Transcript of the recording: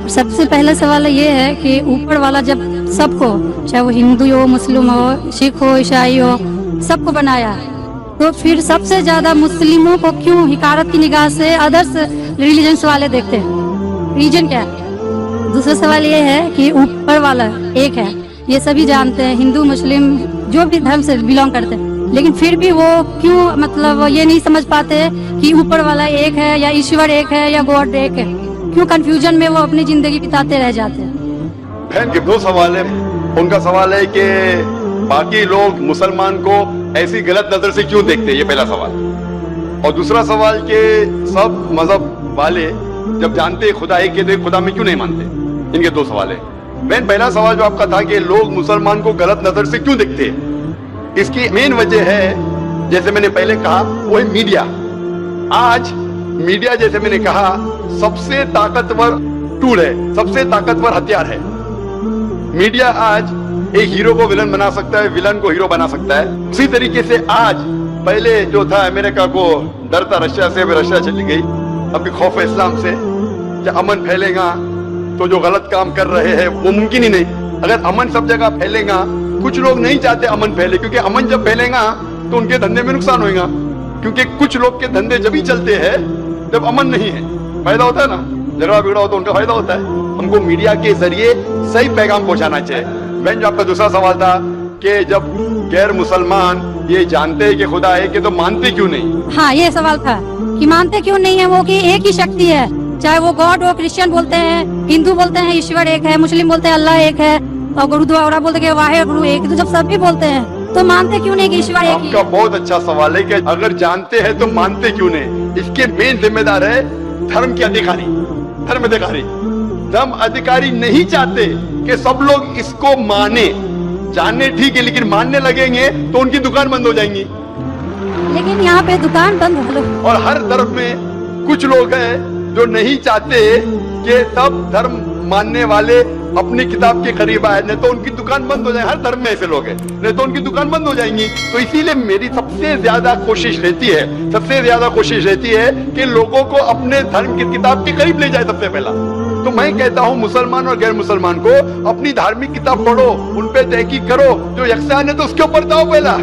सबसे पहला सवाल ये है कि ऊपर वाला जब सबको, चाहे वो हिंदू हो, मुस्लिम हो, सिख हो, ईसाई हो, सबको बनाया, तो फिर सबसे ज्यादा मुस्लिमों को क्यों हिकारत की निगाह से अदर्स रिलीजन्स वाले देखते हैं? रीजन क्या है? दूसरा सवाल ये है कि ऊपर वाला एक है, ये सभी जानते हैं, हिंदू मुस्लिम जो भी धर्म से बिलोंग करते हैं, लेकिन फिर भी वो क्यों मतलब ये नहीं समझ पाते कि ऊपर वाला एक है या ईश्वर एक है या गॉड एक है? क्यों कंफ्यूजन में वो अपनी जिंदगी बिताते रह जाते हैं? बहन के दो सवाल है। उनका सवाल है कि बाकी लोग मुसलमान को ऐसी गलत नजर से क्यों देखते हैं, ये पहला सवाल। और दूसरा सवाल कि सब मजहब वाले जब जानते खुदा एक है तो खुदा में क्यों नहीं मानते? इनके दो सवाल है। बहन पहला सवाल जो आपका था कि लोग मुसलमान को गलत नजर से क्यों देखते हैं, इसकी मेन वजह है, जैसे मैंने पहले कहा, वो है मीडिया। आज मीडिया, जैसे मैंने कहा, सबसे ताकतवर टूल है, सबसे ताकतवर हथियार है। मीडिया आज एक हीरो को विलन बना सकता है, विलन को हीरो बना सकता है। उसी तरीके से आज पहले जो था अमेरिका को डर था रशिया से, रशिया चली गई। अभी खौफ इस्लाम से जब अमन फैलेगा तो जो गलत काम कर रहे हैं वो मुमकिन ही नहीं। अगर अमन सब जगह फैलेगा, कुछ लोग नहीं चाहते अमन फैले, क्योंकि अमन जब फैलेगा तो उनके धंधे में नुकसान होगा, क्योंकि कुछ लोग के धंधे जब ही चलते हैं जब अमन नहीं है। फायदा होता है ना, झगड़ा बिगड़ा हो तो उनका फायदा होता है। हमको मीडिया के जरिए सही पैगाम पहुंचाना चाहिए। बहन जो आपका दूसरा सवाल था कि जब गैर मुसलमान ये जानते हैं कि खुदा है कि तो मानते क्यों नहीं? हाँ, ये सवाल था कि मानते क्यों नहीं है वो, कि एक ही शक्ति है, चाहे वो गॉड हो, क्रिश्चियन बोलते हैं, हिंदू बोलते हैं ईश्वर एक है, मुस्लिम बोलते हैं अल्लाह एक है, और गुरुद्वारा बोलते हैं वाहे गुरु एक। तो जब सभी बोलते हैं तो मानते क्यों नहीं कि ईश्वर एक ही है? आपका बहुत अच्छा सवाल है कि अगर जानते हैं तो मानते क्यों नहीं। इसके मेन जिम्मेदार है धर्म के अधिकारी, धर्म अधिकारी। धर्म अधिकारी नहीं चाहते कि सब लोग इसको माने। जानने ठीक है, लेकिन मानने लगेंगे तो उनकी दुकान बंद हो जाएंगी। लेकिन यहाँ पे दुकान बंद हो लो। और हर धर्म में कुछ लोग हैं जो नहीं चाहते कि सब धर्म मानने वाले अपनी किताब के करीब आए, नहीं तो उनकी दुकान बंद हो जाए। हर धर्म में ऐसे लोग हैं, नहीं तो उनकी दुकान बंद हो जाएंगी। तो इसीलिए मेरी सबसे ज्यादा कोशिश रहती है कि लोगों को अपने धर्म की किताब के करीब ले जाए। सबसे पहला तो मैं कहता हूँ मुसलमान और गैर मुसलमान को अपनी धार्मिक किताब पढ़ो, उन पे तहकीक करो। जो यकसान है तो उसके ऊपर जाओ पहला।